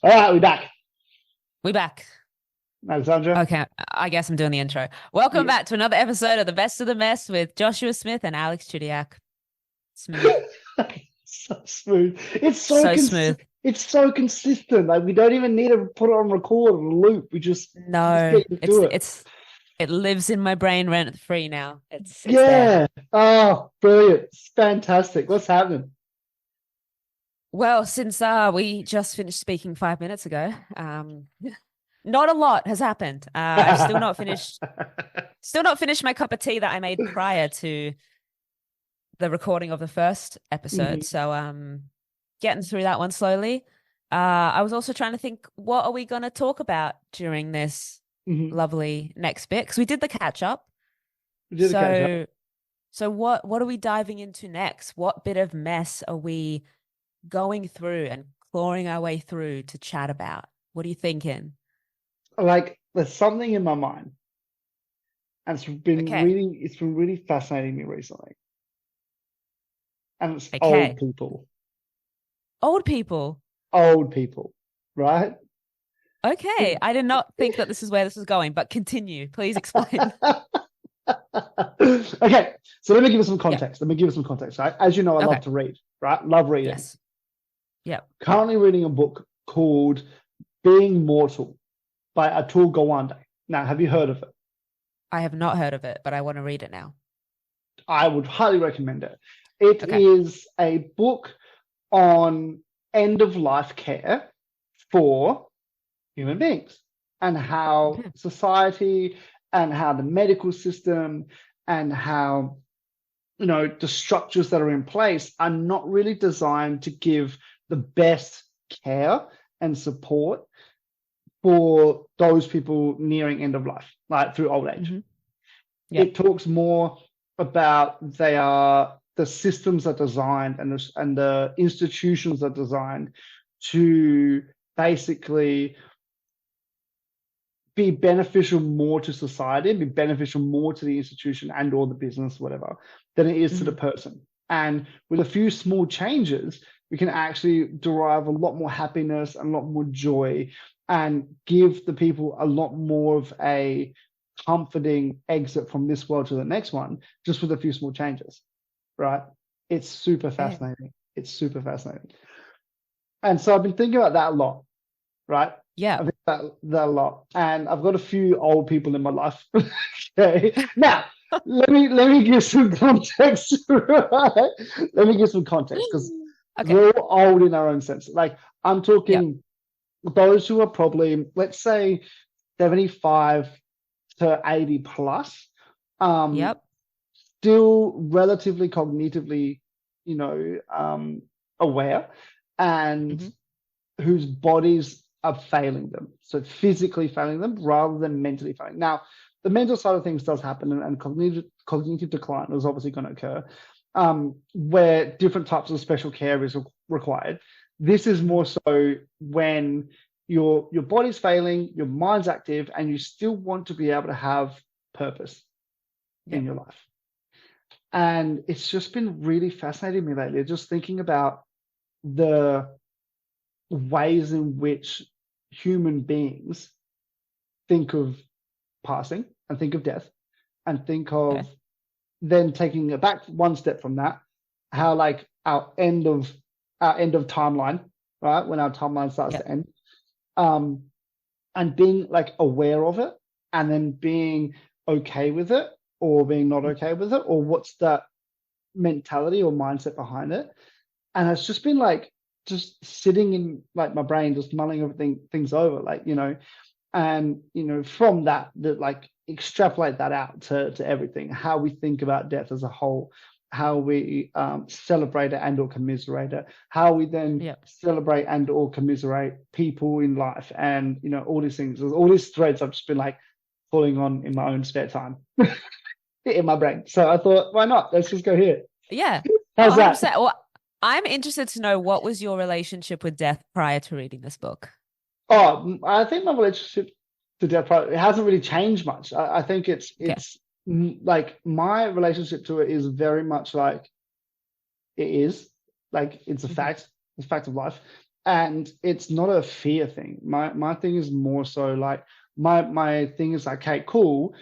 All right, we're back. We back. Alexandra. Okay, I guess I'm doing the intro. Welcome Yeah. back to another episode of The Best of the Mess with Joshua Smith and Alex Chudiak. Smooth. So smooth. So smooth. It's so consistent. Like we don't even need to put it on record or loop. We just No, get to it's do it. it's it lives in my brain rent free now. It's there. Yeah. Oh, brilliant. It's fantastic. What's happening? Well, since we just finished speaking 5 minutes ago, not a lot has happened. I've still not finished my cup of tea that I made prior to the recording of the first episode. Mhm, So getting through that one slowly. I was also trying to think, what are we going to talk about during this mhm. lovely next bit? Because we did the catch up. We did a catch up. So what are we diving into next? What bit of mess are we going through and clawing our way through to chat about? What are you thinking? Like there's something in my mind, and Okay. it's been really fascinating me recently. And it's old Okay. people. Old people. Old people, right? Okay. I did not think that this is where this was going, but continue. Please explain. Okay, so let me give you some Yeah. context. Let me give you some context. Right? As you know, I love Okay. to read, right? Love reading. Yes. Yeah. Currently reading a book called Being Mortal by Atul Gawande. Now, have you heard of it? I have not heard of it, but I want to read it now. I would highly recommend it. It Okay. is a book on end of life care for human beings and how Okay. society and how the medical system and how the structures that are in place are not really designed to give the best care and support for those people nearing end of life, like through old age. Hmm. Yeah. It talks more about the systems are designed and the institutions are designed to basically be beneficial more to society, be beneficial more to the institution and or the business, whatever, than it is to the Hmm. person. And with a few small changes, we can actually derive a lot more happiness and a lot more joy and give the people a lot more of a comforting exit from this world to the next one, just with a few small changes, right? It's super Okay. fascinating. It's super fascinating. And so I've been thinking about that a lot, right? Yeah. I think that a lot, and I've got a few old people in my life. Okay, now let me give some context. Right? Let me give some context because Okay. we're all old in our own sense. Like I'm Yep. talking those who are probably, let's say, 75 to 80 plus, um, Yep. still relatively cognitively, you know, um, aware, and Hmm. whose bodies are failing them. So physically failing them rather than mentally failing. Now, the mental side of things does happen, and cognitive decline is obviously going to occur, where different types of special care is required. This is Hmm. more so when your body's failing, your mind's active, and you still want to be able to have purpose in Yep. your life. And it's just been really fascinating me lately, just thinking about the ways in which human beings think of passing and think of death and think Okay. of then taking it back one step from that, how like our end of timeline, right? When our timeline starts Yep. to end, um, and being like aware of it and then being okay with it or being not Mhm. okay with it, or what's that mentality or mindset behind it. And it's just been like just sitting in like my brain, just mulling everything things over, like and from that like extrapolate that out to everything, how we think about death as a whole, how we celebrate it and or commiserate it, how we then Yep. celebrate and or commiserate people in life, and all these things. There's all these threads I've just been like pulling on in my own spare time in my brain. So I thought, why not? Let's just go here. Yeah. How's that? 100%. Well, I'm interested to know, what was your relationship with death prior to reading this book? Oh, I think my relationship to death it hasn't really changed much. I think it's Okay. it's like my relationship to it is very much like it is like it's a Hmm. fact, it's a fact of life. And it's not a fear thing. My thing is more so like my thing is like, okay, cool.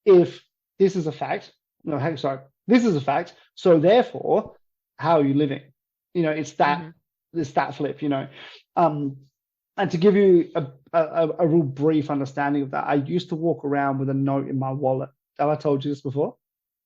If this is a fact, no, hey, sorry, this is a fact. So therefore, how are you living? It's that Hmm. it's that flip. Um, and to give you a real brief understanding of that, I used to walk around with a note in my wallet. Have I told you this before?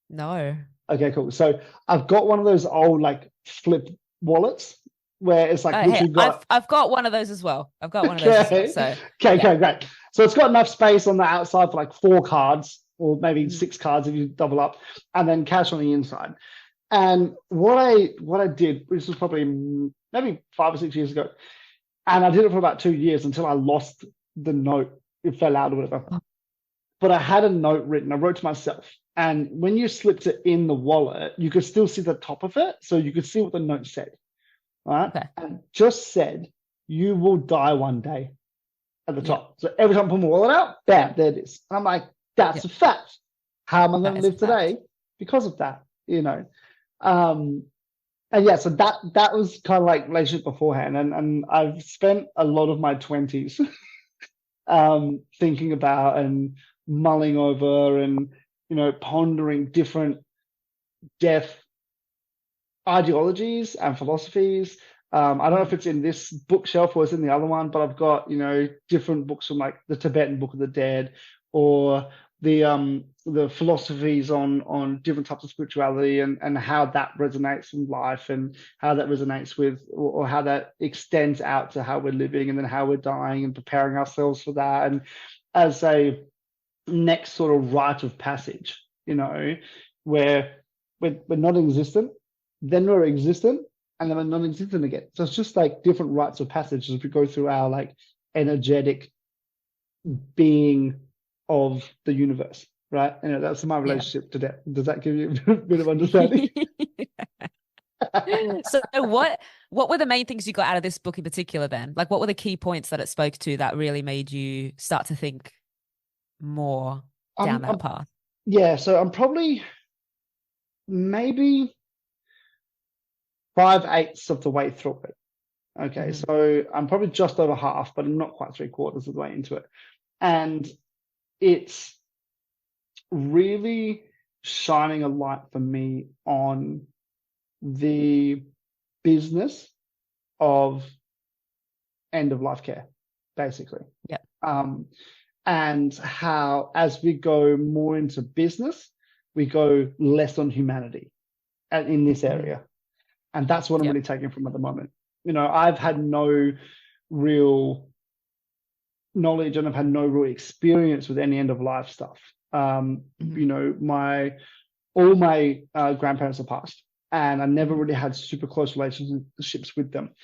No. Okay, cool. So I've got one of those old like flip wallets where it's like Oh, hey, literally got. I've got one of those as well. I've got one of those as well. Okay. So Okay, yeah. okay, great. So it's got enough space on the outside for like 4 cards or maybe Mhm. 6 cards if you double up, and then cash on the inside. And what I did, which was probably maybe 5 or 6 years ago, and I did it for about 2 years until I lost the note. It fell out or whatever. But I had a note written. I wrote to myself. And when you slipped it in the wallet, you could still see the top of it. So you could see what the note said. Right. Okay. And just said, you will die one day at the Yep. top. So every time I pull my wallet out, bam, there it is. And I'm like, that's Yep. a fact. How am I going That to is a live fact. today? Because of that. Um, and yeah, so that was kind of like relationship beforehand. And I've spent a lot of my 20s thinking about and mulling over and pondering different death ideologies and philosophies. I don't know if Mhm. it's in this bookshelf or it's in the other one, but I've got different books from like the Tibetan Book of the Dead or the philosophies on different types of spirituality and how that resonates in life and how that resonates with or how that extends out to how we're living and then how we're dying and preparing ourselves for that and as a next sort of rite of passage, where we're not existent, then we're existent, and then we're non-existent again. So it's just like different rites of passage as we go through our like energetic being of the universe, right? And that's my Yeah. relationship to death. Does that give you a bit of understanding? So what were the main things you got out of this book in particular then? Like what were the key points that it spoke to that really made you start to think more down that I'm path? yeah, so I'm probably maybe 5/8 of the way through it. Okay, Hmm. so I'm probably just over half, but I'm not quite 3/4 of the way into it. And it's really shining a light for me on the business of end of life care, basically. Yeah. Um, and how, as we go more into business, we go less on humanity in this Hmm. area. And that's what I'm Yeah. really taking from at the moment. I've had no real knowledge and I've had no real experience with any end of life stuff. Hmm. My all my grandparents are passed, and I never Hmm. really had super close relationships with them.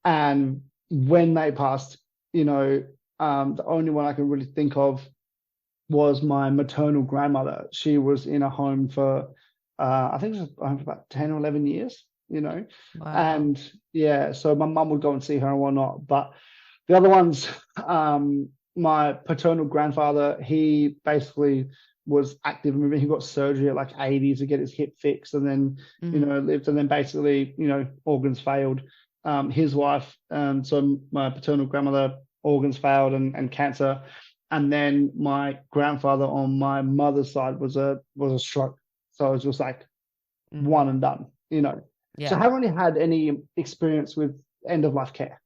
And when they passed, the only one I can really think of was my maternal grandmother. She was in a home for, I think it was a home for about 10 or 11 years. Wow. And yeah, so my mum would go and see her and whatnot. But the other ones, my paternal grandfather, he basically was active. I mean, he got surgery at like 80 to get his hip fixed and then, Hmm. lived and then basically, organs failed. His wife, so my paternal grandmother, organs failed and cancer. And then my grandfather on my mother's side was a stroke. So it was just like Hmm. one and done. So Yeah. I haven't really had any experience with end of life care,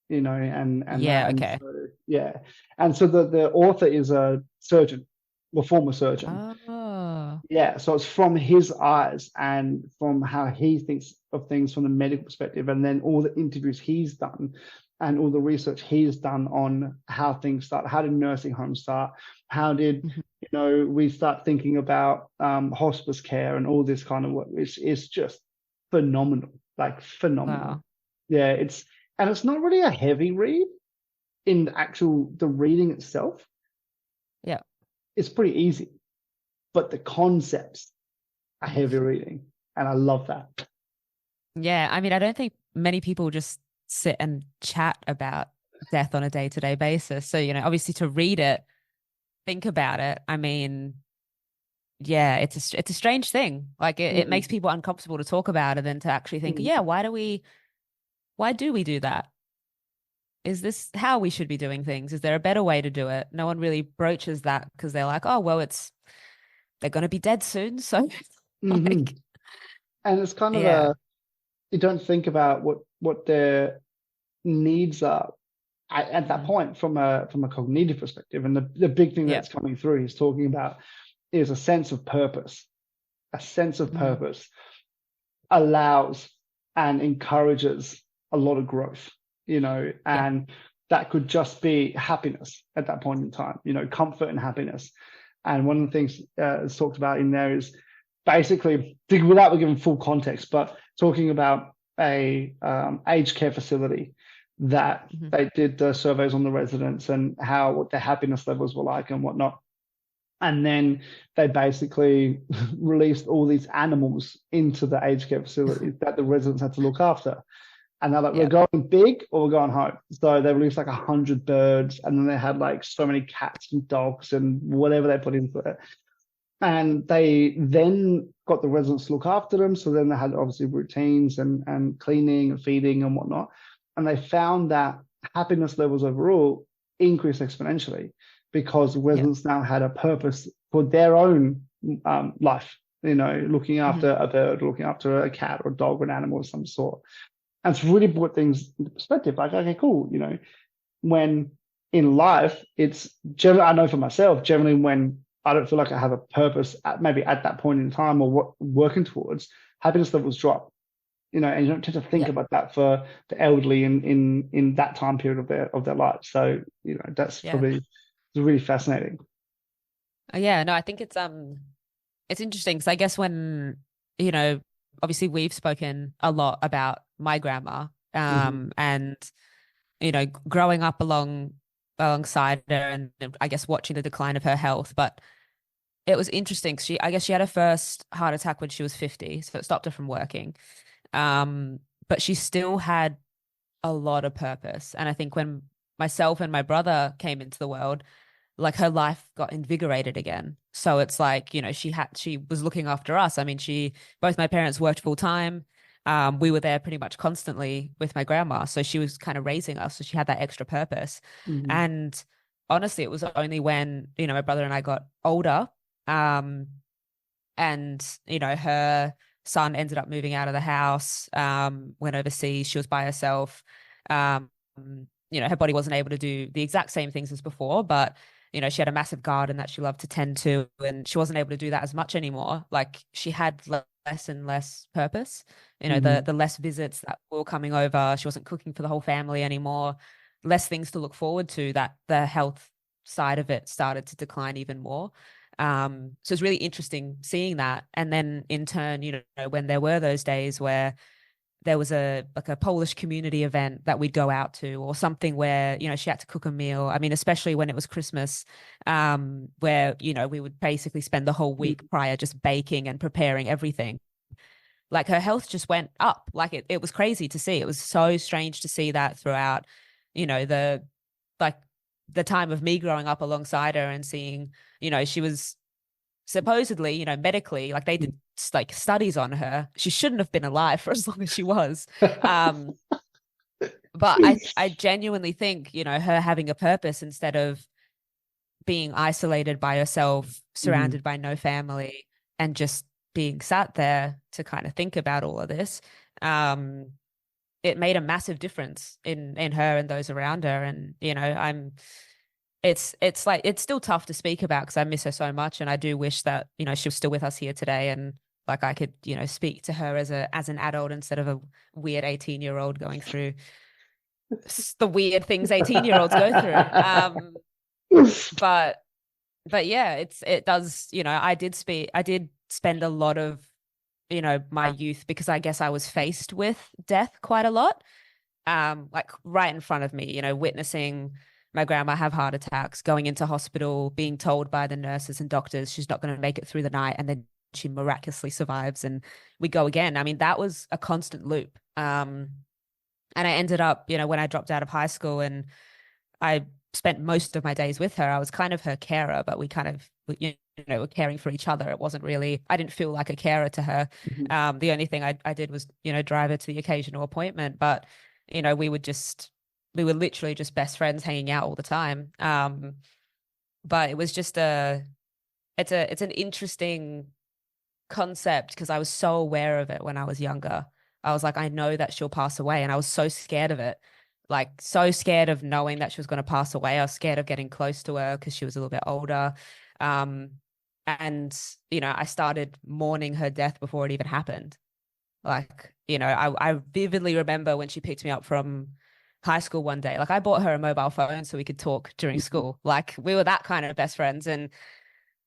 and that. Yeah. And Okay. so yeah. And so the author is a surgeon, a former surgeon. Oh. Yeah. So it's from his eyes and from how he thinks of things from the medical perspective, and then all the interviews he's done and all the research he's done on how things start, how did nursing homes start, how did Mhm. we start thinking about hospice care and all this kind of work, which is just phenomenal, like phenomenal. Wow. Yeah, it's not really a heavy read in the reading itself. Yeah. It's pretty easy, but the concepts are heavy reading, and I love that. Yeah. I mean, I don't think many people just sit and chat about death on a day-to-day basis. So, obviously to read it, think about it. I mean, yeah, it's a strange thing. Like it makes Mm, people uncomfortable to talk about it and to actually think, mm. yeah, why do we do that? is this how we should be doing things? Is there a better way to do it? No one really broaches that because they're like, oh, well, they're going to be dead soon. So Hmm. like, And it's kind of yeah, you don't think about what their needs are at that mhm, point from a cognitive perspective. And the big thing yeah, that's coming through he's talking about is a sense of purpose. A sense of mhm, purpose allows and encourages a lot of growth, yeah, and that could just be happiness at that point in time, comfort and happiness. And one of the things it's talked about in there is basically, without giving full context, but talking about a aged care facility that mhm, they did the surveys on the residents and what their happiness levels were like and whatnot. And then they basically released all these animals into the aged care facility that the residents had to look after. And they're like, we're yeah, going big or we're going home. So they released like 100 birds, and then they had like so many cats and dogs and whatever they put into it. And they then got the residents to look after them. So then they had obviously routines and cleaning and feeding and whatnot. And they found that happiness levels overall increased exponentially because yeah, residents now had a purpose for their own life, looking mhm, after a bird, looking after a cat or a dog or an animal of some sort. And it's really put things into perspective. Like, okay, cool. When in life, it's generally, I know for myself, generally when I don't feel like I have a purpose maybe at that point in time or what working towards, happiness levels drop. And you don't tend to think yeah, about that for the elderly in that time period of their life. So, that's yeah. probably really fascinating. Yeah, no, I think it's interesting because I guess when, you know, obviously we've spoken a lot about my grandma, Hmm. and growing up alongside her and I guess watching the decline of her health. But it was interesting 'cause I guess she had her first heart attack when she was 50, so it stopped her from working. But she still had a lot of purpose. And I think when myself and my brother came into the world, like her life got invigorated again. So it's like, she was looking after us. I mean, both my parents worked full time. We were there pretty much constantly with my grandma. So she was kind of raising us. So she had that extra purpose. Hmm. And honestly, it was only when, my brother and I got older, um, and, her son ended up moving out of the house, went overseas. She was by herself. Um, her body wasn't able to do the exact same things as before, but she had a massive garden that she loved to tend to, and she wasn't able to do that as much anymore. Like she had less and less purpose. Hmm. The less visits that were coming over. She wasn't cooking for the whole family anymore. Less things to look forward to. That the health side of it started to decline even more. So it's really interesting seeing that. And then in turn, when there were those days where there was a Polish community event that we'd go out to or something where, she had to cook a meal. I mean, especially when it was Christmas, where, we would basically spend the whole week prior just baking and preparing everything. Like her health just went up. Like it was crazy to see. It was so strange to see that throughout, the like the time of me growing up alongside her and seeing, she was supposedly, medically, like they did like studies on her. She shouldn't have been alive for as long as she was. Um, but I genuinely think, her having a purpose instead of being isolated by herself, Hmm. surrounded by no family, and just being sat there to kind of think about all of this, um, it made a massive difference in her and those around her. And, it's like it's still tough to speak about because I miss her so much, and I do wish that she was still with us here today, and like I could speak to her as an adult instead of a weird 18-year-old going through the weird things 18-year-olds go through. But yeah, it does. I did spend a lot of my youth, because I guess I was faced with death quite a lot, like right in front of me, witnessing my grandma have heart attacks, going into hospital, being told by the nurses and doctors she's not going to make it through the night, and then she miraculously survives and we go again. I mean, that was a constant loop. And I ended up, when I dropped out of high school and I spent most of my days with her, I was kind of her carer, but we kind of, were caring for each other. It wasn't really, I didn't feel like a carer to her. The only thing I did was, drive her to the occasional appointment, but, we would just we were literally just best friends hanging out all the time. But it was just it's an interesting concept because I was so aware of it when I was younger. I was like, I know that she'll pass away. And I was so scared of it. Like, so scared of knowing that she was going to pass away. I was scared of getting close to her because she was a little bit older. Um, and, I started mourning her death before it even happened. Like, I vividly remember when she picked me up from high school one day. Like, I bought her a mobile phone so we could talk during school. Like, we were that kind of best friends. And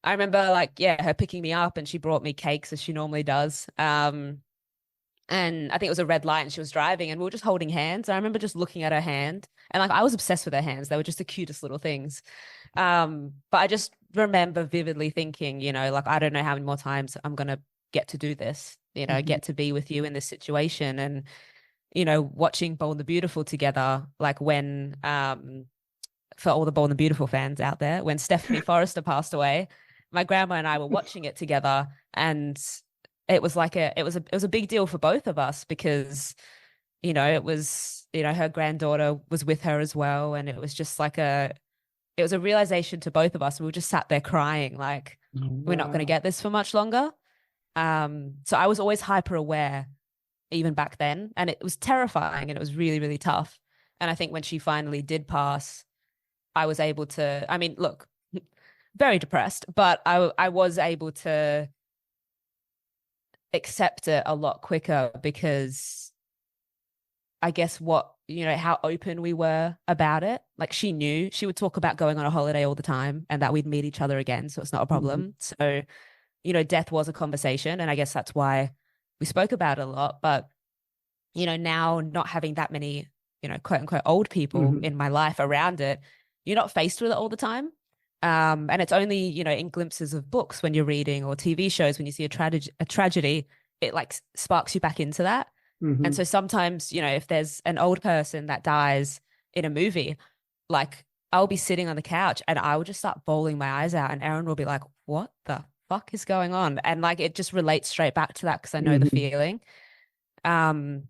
I remember like, yeah, her picking me up and she brought me cakes as she normally does. And I think it was a red light and she was driving and we were just holding hands. I remember just looking at her hand and like I was obsessed with her hands. They were just the cutest little things. But I just remember vividly thinking, like I don't know how many more times I'm gonna get to do this, Mm-hmm. get to be with you in this situation. And, watching Bold and the Beautiful together, like when for all the Bold and the Beautiful fans out there, when Stephanie Forrester passed away, my grandma and I were watching it together, and it was like it was a big deal for both of us because it was her granddaughter was with her as well, and it was just like it was a realization to both of us. We were just sat there crying, like Oh, we're not going to wow. get this for much longer. So I was always hyper aware even back then, and it was terrifying and it was really, really tough. And I think when she finally did pass, I was able to, I mean, look, very depressed, but I was able to accept it a lot quicker because I guess how open we were about it. Like she knew she would talk about going on a holiday all the time and that we'd meet each other again. So it's not a Mm-hmm. problem. So, death was a conversation. And I guess that's why we spoke about it a lot. But, now not having that many, quote unquote old people Mm-hmm. in my life around it, you're not faced with it all the time. And it's only, in glimpses of books when you're reading or TV shows when you see a tragedy, it like sparks you back into that. And Mm-hmm. so sometimes, if there's an old person that dies in a movie, like I'll be sitting on the couch and I will just start bawling my eyes out, and Aaron will be like, "What the fuck is going on?" And like it just relates straight back to that because I know the Mm-hmm. feeling. Um,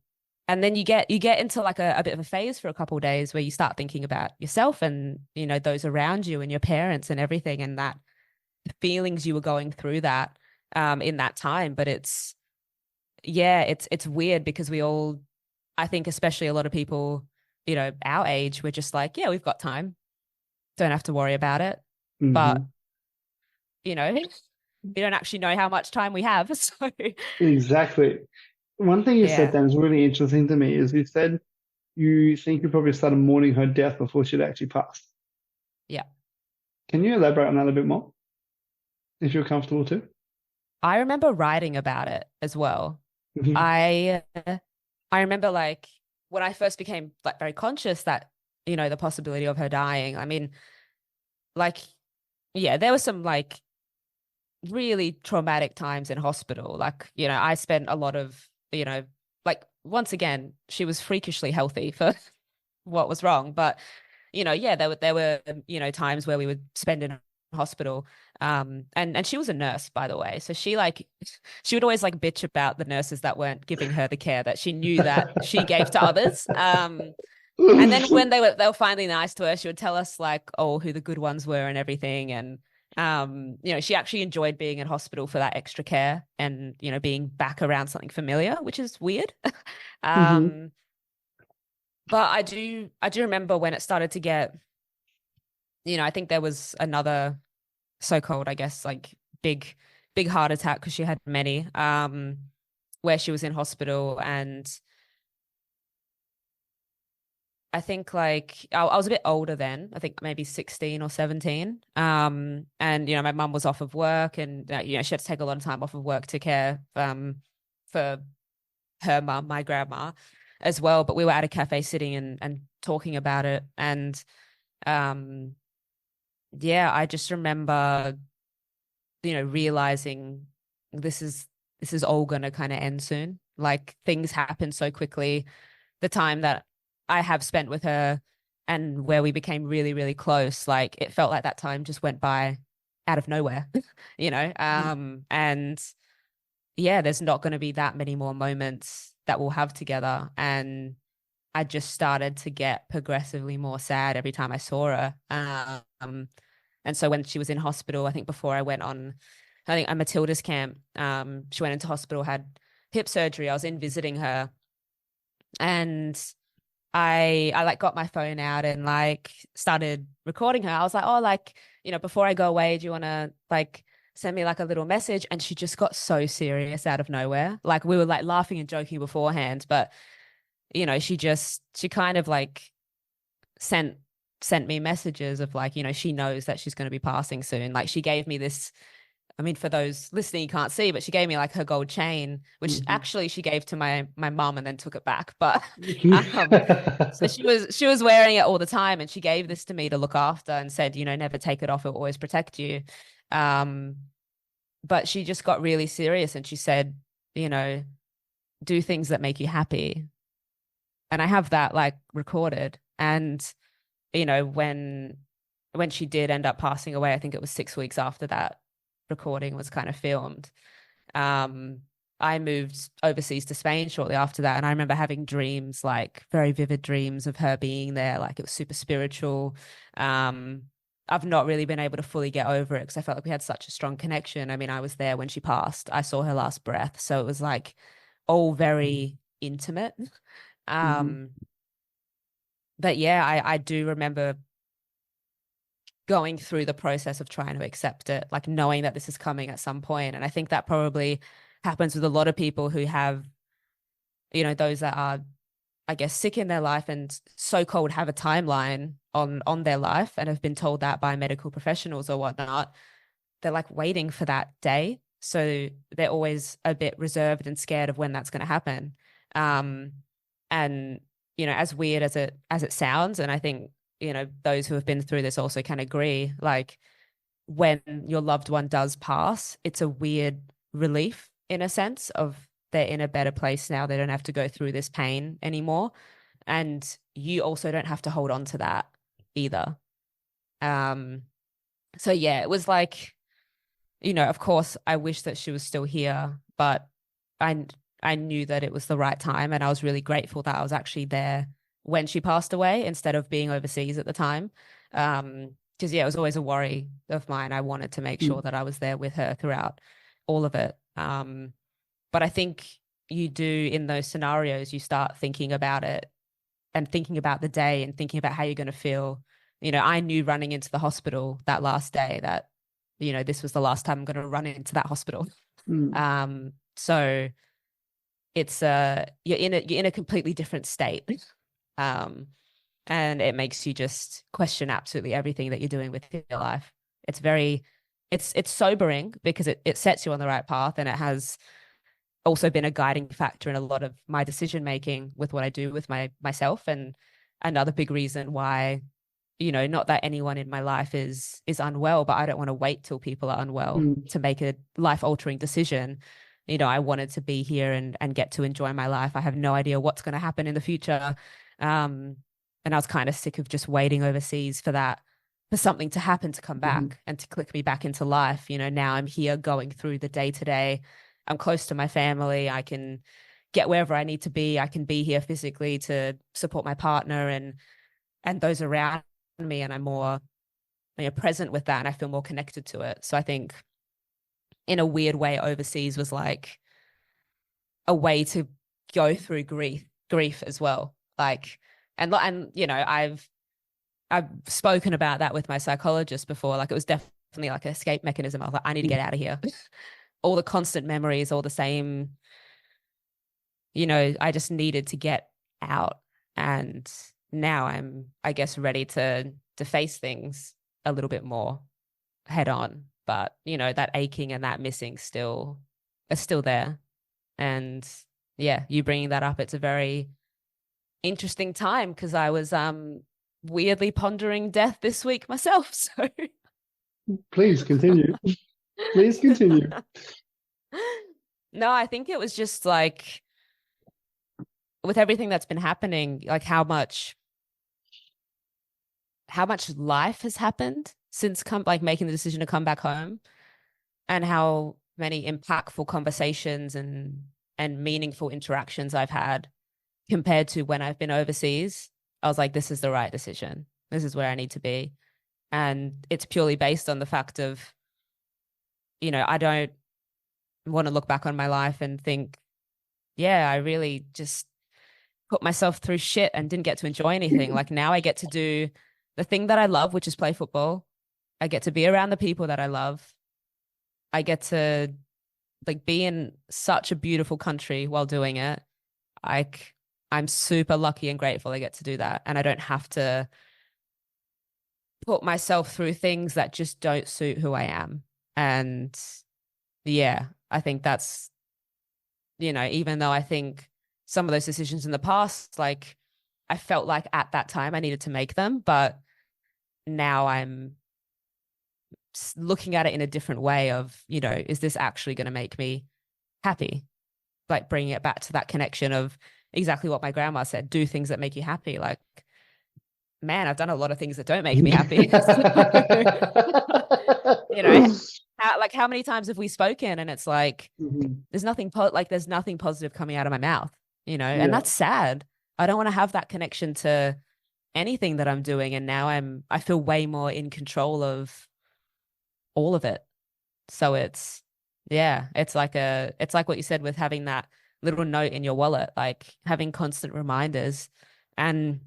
and then you get into like a bit of a phase for a couple of days where you start thinking about yourself and those around you and your parents and everything, and that the feelings you were going through that in that time. But it's weird because we all, I think especially a lot of people, our age, we're just like, yeah, we've got time, don't have to worry about it. But Mm-hmm. we don't actually know how much time we have. So Exactly. One thing you said yeah, then is really interesting to me is you said you think you probably started mourning her death before she'd actually passed. yeah. Can you elaborate on that a bit more, if you're comfortable to? I remember writing about it as well. Mm-hmm. I I remember like when I first became like very conscious that the possibility of her dying. I mean, like yeah, there was some like really traumatic times in hospital. Like, I spent a lot of, like once again, she was freakishly healthy for what was wrong. But, yeah, there were, times where we would spend in hospital. And she was a nurse, by the way. So she would always like bitch about the nurses that weren't giving her the care that she knew that she gave to others. And then when they were finally nice to her, she would tell us like, oh, who the good ones were and everything. And she actually enjoyed being in hospital for that extra care and, being back around something familiar, which is weird. Mm-hmm. um, but I do remember when it started to get, I think there was another so-called, I guess, like big heart attack because she had many, where she was in hospital. And I think like I was a bit older then. I think maybe 16 or 17. And my mum was off of work, and she had to take a lot of time off of work to care for her mum, my grandma, as well. But we were at a cafe sitting and talking about it, and um, yeah, I just remember realizing this is this is all gonna kind of end soon. Like things happen so quickly. The time that I have spent with her and where we became really, really close, like it felt like that time just went by out of nowhere, and yeah, there's not going to be that many more moments that we'll have together. And I just started to get progressively more sad every time I saw her. And so when she was in hospital, I think before I went on, I think a Matilda's camp, she went into hospital, had hip surgery. I was in visiting her, and I like got my phone out and like started recording her. I was like, oh, like, before I go away, do you want to like send me like a little message? And she just got so serious out of nowhere. Like we were like laughing and joking beforehand, but she kind of like sent sent me messages of like, she knows that she's going to be passing soon. Like she gave me this, I mean, for those listening, you can't see, but she gave me like her gold chain, which Mhm. actually she gave to my mum and then took it back. But um, so she was wearing it all the time, and she gave this to me to look after and said, never take it off, it'll always protect you. Um, but she just got really serious and she said, you know, do things that make you happy. And I have that like recorded. And, when she did end up passing away, I think it was 6 weeks after that recording was kind of filmed. Um, I moved overseas to Spain shortly after that. And I remember having dreams, like very vivid dreams of her being there. Like it was super spiritual. Um, I've not really been able to fully get over it because I felt like we had such a strong connection. I mean, I was there when she passed. I saw her last breath. So it was like all very intimate. Mhm. Um, but yeah, I do remember going through the process of trying to accept it, like knowing that this is coming at some point. And I think that probably happens with a lot of people who have, those that are, I guess, sick in their life and so-called have a timeline on their life and have been told that by medical professionals or whatnot. They're like waiting for that day. So they're always a bit reserved and scared of when that's going to happen. Um, and as weird as it sounds, and I think those who have been through this also can agree, like when your loved one does pass, it's a weird relief in a sense of they're in a better place now. They don't have to go through this pain anymore. And you also don't have to hold on to that either. Um, so yeah, it was like, of course I wish that she was still here, but I I knew that it was the right time and I was really grateful that I was actually there when she passed away instead of being overseas at the time. Because yeah, it was always a worry of mine. I wanted to make sure Mm. that I was there with her throughout all of it. But I think you do in those scenarios, you start thinking about it and thinking about the day and thinking about how you're going to feel. I knew running into the hospital that last day that, this was the last time I'm going to run into that hospital. Mm. So it's you're in a completely different state. Um, and it makes you just question absolutely everything that you're doing with your life. It's very it's sobering because it sets you on the right path, and it has also been a guiding factor in a lot of my decision making with what I do with myself. And another big reason why, not that anyone in my life is unwell, but I don't want to wait till people are unwell Mm. to make a life altering decision. I wanted to be here and get to enjoy my life. I have no idea what's going to happen in the future. Um, and I was kind of sick of just waiting overseas for something to happen to come Mhm. back and to click me back into life. Now I'm here going through the day to day. I'm close to my family. I can get wherever I need to be. I can be here physically to support my partner and those around me, and I'm more present with that, and I feel more connected to it. So I think in a weird way, overseas was like a way to go through grief as well. Like and I've spoken about that with my psychologist before. Like it was definitely like an escape mechanism. I was like, I need to Mm. get out of here. All the constant memories, all the same, I just needed to get out. And now I'm, I guess, ready to face things a little bit more head on. But, that aching and that missing still is still there. And yeah, you bringing that up, it's a very interesting time because I was weirdly pondering death this week myself. So Please continue. Please continue. no, I think it was just like with everything that's been happening, like how much life has happened since like making the decision to come back home, and how many impactful conversations and meaningful interactions I've had compared to when I've been overseas, I was like, this is the right decision. This is where I need to be. And it's purely based on the fact of, I don't want to look back on my life and think, yeah, I really just put myself through shit and didn't get to enjoy anything. Like now I get to do the thing that I love, which is play football. I get to be around the people that I love. I get to like be in such a beautiful country while doing it. Like I'm super lucky and grateful I get to do that. And I don't have to put myself through things that just don't suit who I am. And yeah, I think that's, even though I think some of those decisions in the past, like I felt like at that time I needed to make them, but now I'm looking at it in a different way of, is this actually going to make me happy? Like bringing it back to that connection of exactly what my grandma said, do things that make you happy. Like, man, I've done a lot of things that don't make me happy. How many times have we spoken and it's like, there's nothing positive coming out of my mouth, and that's sad. I don't want to have that connection to anything that I'm doing. And now I feel way more in control of all of it. So it's like what you said with having that little note in your wallet, like having constant reminders. And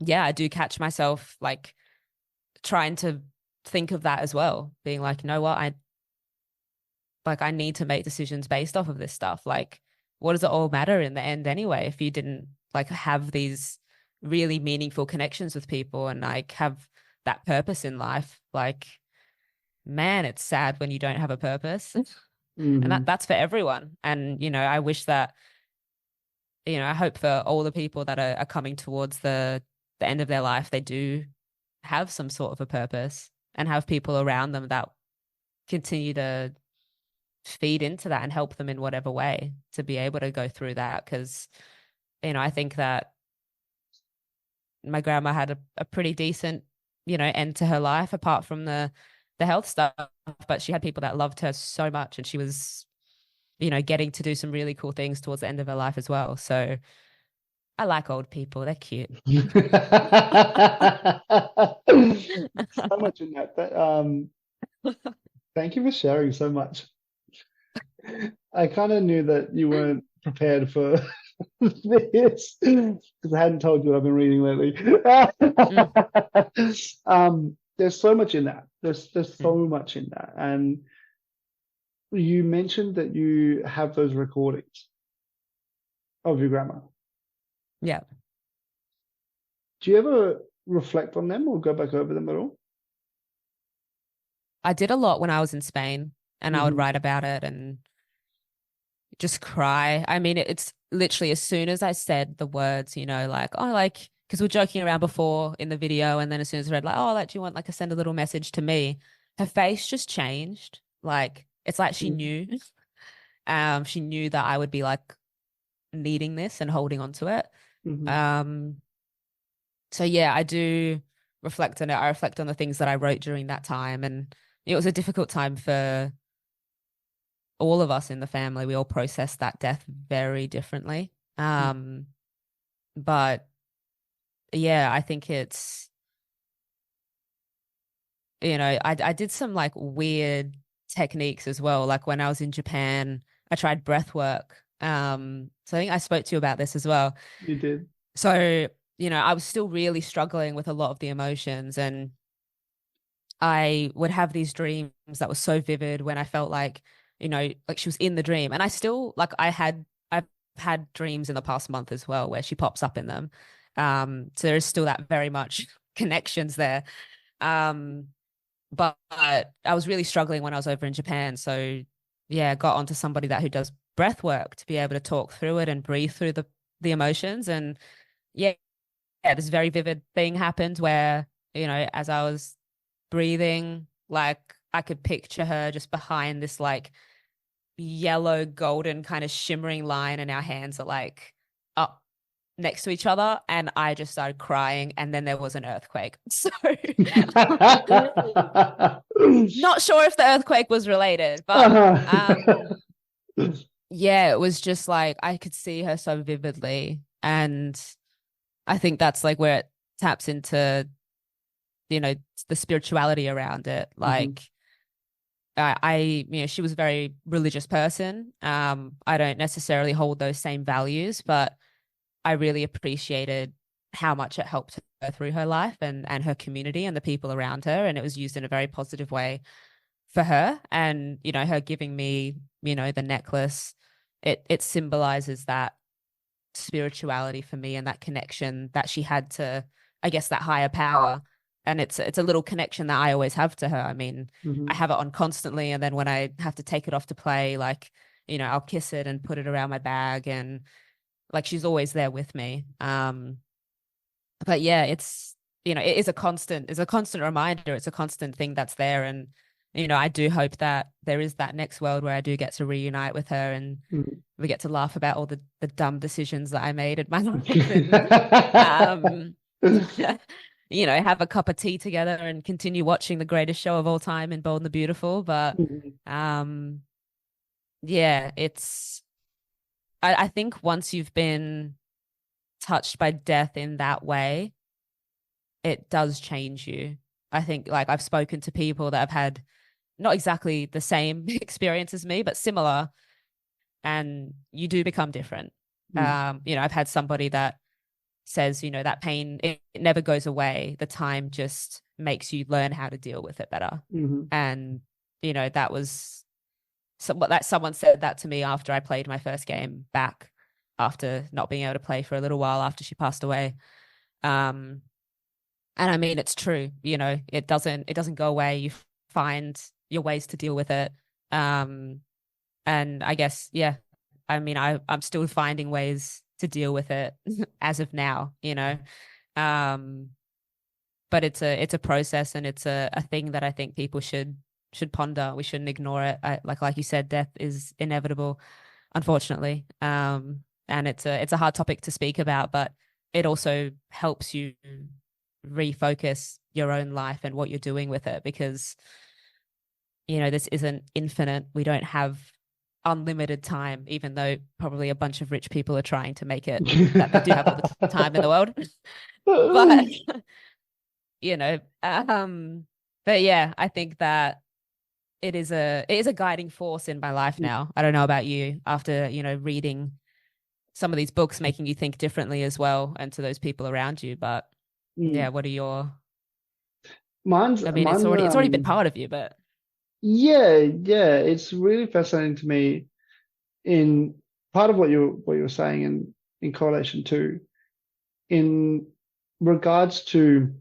yeah, I do catch myself like trying to think of that as well, being like, you know what, I need to make decisions based off of this stuff. Like, what does it all matter in the end anyway if you didn't like have these really meaningful connections with people and like have that purpose in life? Like, man, it's sad when you don't have a purpose. And that's for everyone. And I wish that, I hope for all the people that are coming towards the end of their life, they do have some sort of a purpose and have people around them that continue to feed into that and help them in whatever way to be able to go through that. Because, I think that my grandma had a pretty decent, end to her life apart from the health stuff, but she had people that loved her so much and she was, getting to do some really cool things towards the end of her life as well. So I like old people. They're cute. So much in that. Thank you for sharing so much. I kind of knew that you weren't prepared for this because I hadn't told you what I've been reading lately. There's so much in that. There's so much in that. And you mentioned that you have those recordings of your grandma. Yeah. Do you ever reflect on them or go back over them at all? I did a lot when I was in Spain and I would write about it and just cry. I mean, it's literally as soon as I said the words, because we're joking around before in the video, and then as soon as I read, like, oh, like, do you want like send a little message to me? Her face just changed. Like, it's like she knew. She knew that I would be like needing this and holding on to it. So yeah, I do reflect on it. I reflect on the things that I wrote during that time, and it was a difficult time for all of us in the family. We all processed that death very differently. But yeah, I think it's, I did some like weird techniques as well. Like when I was in Japan, I tried breath work. So I think I spoke to you about this as well. You did. So, I was still really struggling with a lot of the emotions, and I would have these dreams that were so vivid when I felt like, like she was in the dream. And I still like I've had dreams in the past month as well where she pops up in them. So there is still that very much connections there. But I was really struggling when I was over in Japan. So yeah, got onto somebody who does breath work to be able to talk through it and breathe through the emotions. And yeah, this very vivid thing happened where, as I was breathing, like I could picture her just behind this like yellow golden kind of shimmering line, and our hands are like up next to each other, and I just started crying, and then there was an earthquake. So not sure if the earthquake was related, but yeah, it was just like I could see her so vividly, And I think that's like where it taps into, the spirituality around it. Mm-hmm. Like she was a very religious person. I don't necessarily hold those same values, but I really appreciated how much it helped her through her life and her community and the people around her. And it was used in a very positive way for her. And, her giving me, the necklace, it symbolizes that spirituality for me and that connection that she had to, I guess, that higher power. And it's a little connection that I always have to her. I mean, I Mm-hmm. have it on constantly, and then when I have to take it off to play, like, I'll kiss it and put it around my bag, and like she's always there with me. But yeah, it's a constant reminder. It's a constant thing that's there. And, I do hope that there is that next world where I do get to reunite with her and we get to laugh about all the dumb decisions that I made in my life and, um, have a cup of tea together and continue watching the greatest show of all time in Bold and the Beautiful. But, um, yeah, I think once you've been touched by death in that way, it does change you. I think like I've spoken to people that have had not exactly the same experience as me, but similar, and you do become different. I've had somebody that says, that pain, it never goes away. The time just makes you learn how to deal with it better. Mm-hmm. And, that was that someone said that to me after I played my first game back after not being able to play for a little while after she passed away. Um, and I mean, it's true, it doesn't go away. You find your ways to deal with it. Um, and I guess, yeah, I mean, I'm still finding ways to deal with it as of now. Um, but it's a process, and it's a thing that I think people should ponder. We shouldn't ignore it. Like you said, death is inevitable, unfortunately. And it's a hard topic to speak about, but it also helps you refocus your own life and what you're doing with it, because this isn't infinite. We don't have unlimited time, even though probably a bunch of rich people are trying to make it that they do have all the time in the world. But you know, but yeah, I think that it is a guiding force in my life now. I don't know about you, after reading some of these books, making you think differently as well, and to those people around you. But yeah, Mm. what are your? Mine's I mean, it's mine. already been part of you, but Yeah, it's really fascinating to me in part of what you're saying in correlation to in regards to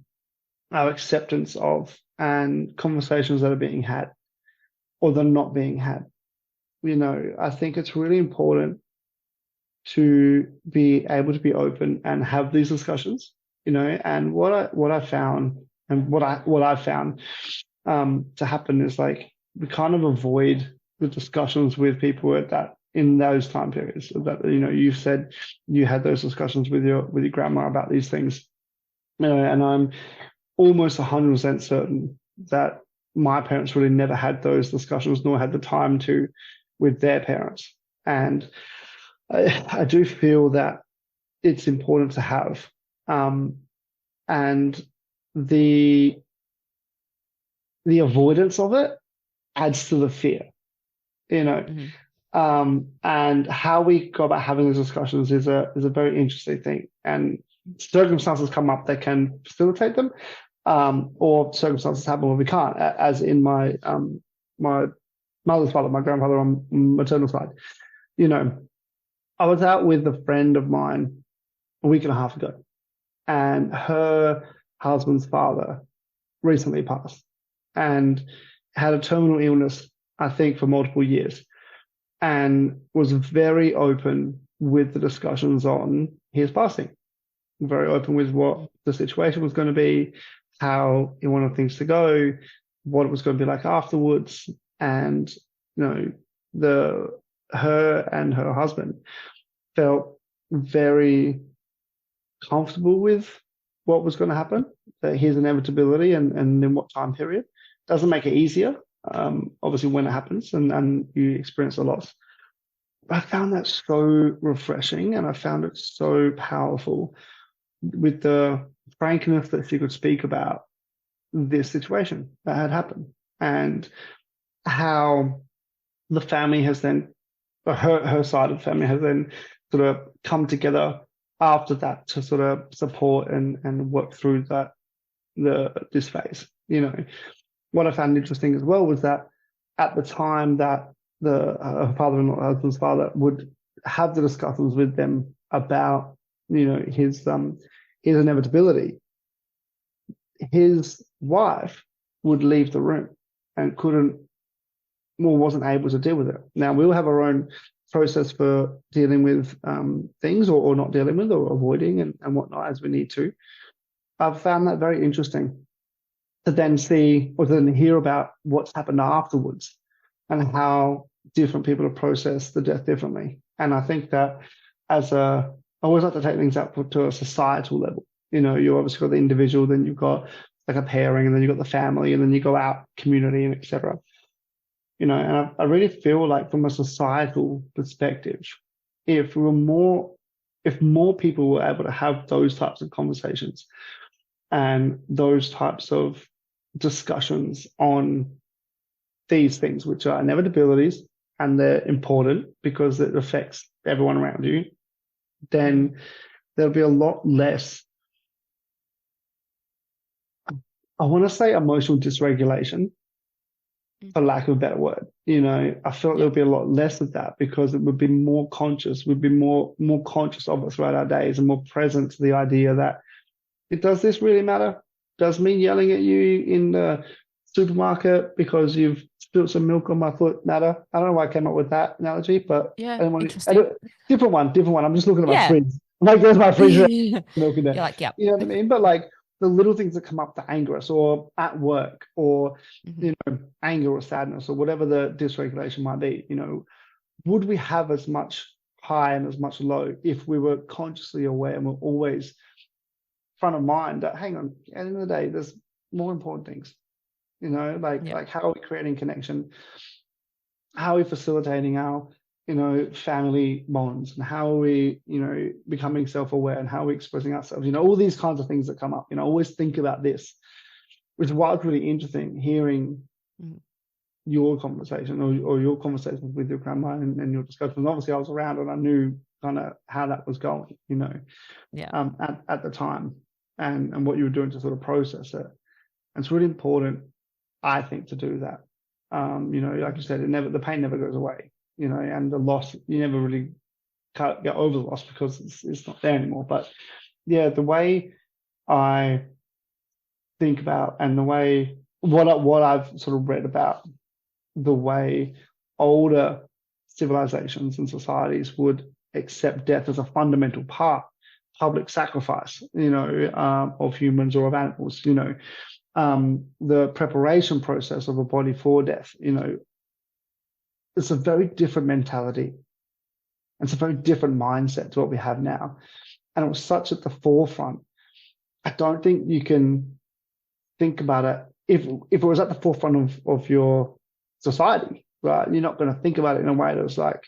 our acceptance of and conversations that are being had or they're not being had. I think it's really important to be able to be open and have these discussions. And what I found and what I found to happen is like we kind of avoid the discussions with people at that in those time periods. That you've said you had those discussions with your grandma about these things, and I'm almost 100% certain that my parents really never had those discussions, nor had the time to with their parents. And I do feel that it's important to have, and the the avoidance of it adds to the fear, you know. mhm. And how we go about having these discussions is a very interesting thing. And circumstances come up that can facilitate them, or circumstances happen where we can't, as in my mother's father, my grandfather on maternal side. You know, I was out with a friend of mine a week and a half ago, and her husband's father recently passed and had a terminal illness, I think, for multiple years, and was very open with the discussions on his passing, very open with what the situation was going to be, how he wanted things to go, what it was going to be like afterwards. And, the her and her husband felt very comfortable with what was going to happen, his inevitability and in what time period. Doesn't make it easier, obviously, when it happens and you experience a loss. I found that so refreshing, and I found it so powerful with the frankness that she could speak about this situation that had happened, and how the family has then, or her side of the family has then sort of come together after that to sort of support and work through this phase. What I found interesting as well was that at the time that the her father-in-law, husband's father, would have the discussions with them about his inevitability, his wife would leave the room and couldn't, or wasn't able to deal with it. Now, we'll have our own process for dealing with things, or not dealing with, or avoiding and whatnot as we need to. I've found that very interesting to then see, or to then hear about what's happened afterwards, and how different people have processed the death differently. And I think that I always like to take things up to a societal level. You obviously got the individual, then you've got like a pairing, and then you've got the family, and then you go out community, and etc. And I really feel like from a societal perspective, if more people were able to have those types of conversations and those types of discussions on these things, which are inevitabilities, and they're important because it affects everyone around you, then there'll be a lot less, I want to say, emotional dysregulation, for lack of a better word. I felt there'll be a lot less of that, because it would be more conscious. We'd be more conscious of it throughout our days, and more present to the idea that, does this really matter? Does me yelling at you in the supermarket because you've spilled some milk on my foot matter? I don't know why I came up with that analogy, but Yeah, I don't want interesting. different one. I'm just looking at my Yeah. fridge. I'm like, there's my fridge, You're milk in there. like, yep. You know what I mean? But like the little things that come up that anger us, or at work, or anger or sadness, or whatever the dysregulation might be, would we have as much high and as much low if we were consciously aware and we're always front of mind that, hang on, at the end of the day, there's more important things, like how are we creating connection? How are we facilitating our, family bonds? And how are we, becoming self-aware? And how are we expressing ourselves? All these kinds of things that come up, always think about this, which is why it's really interesting hearing your conversation, or your conversations with your grandma, and your discussions. Obviously, I was around and I knew kind of how that was going, at the time, and what you were doing to sort of process it. And it's really important, I think, to do that. Like you said, the pain never goes away, and the loss, you never really can't get over the loss, because it's not there anymore. But yeah, the way I think about, and the way what I've sort of read about the way older civilizations and societies would accept death as a fundamental part, public sacrifice, of humans or of animals, the preparation process of a body for death, it's a very different mentality. It's a very different mindset to what we have now. And it was such at the forefront. I don't think you can think about it, if it was at the forefront of your society, right? You're not going to think about it in a way that's like,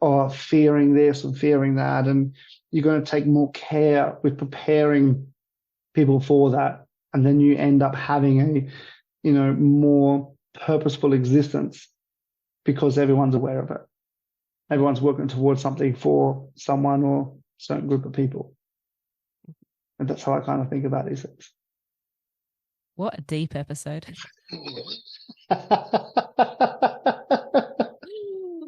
oh, fearing this and fearing that. And you're going to take more care with preparing people for that. And then you end up having a, more purposeful existence, because everyone's aware of it. Everyone's working towards something for someone or a certain group of people. And that's how I kind of think about these things. What a deep episode.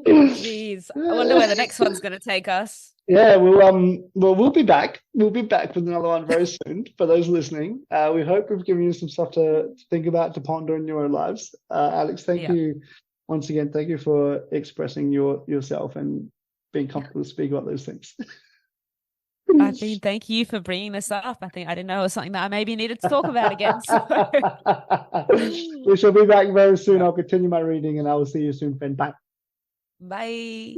Jeez, I wonder where the next one's going to take us. Yeah, we'll be back. We'll be back with another one very soon. For those listening, we hope we've given you some stuff to think about, to ponder in your own lives. Alex, thank you once again. Thank you for expressing yourself and being comfortable to speak about those things. Thank you for bringing this up. I didn't know it was something that I maybe needed to talk about again. So. We shall be back very soon. I'll continue my reading, and I will see you soon, friend. Bye. Bye.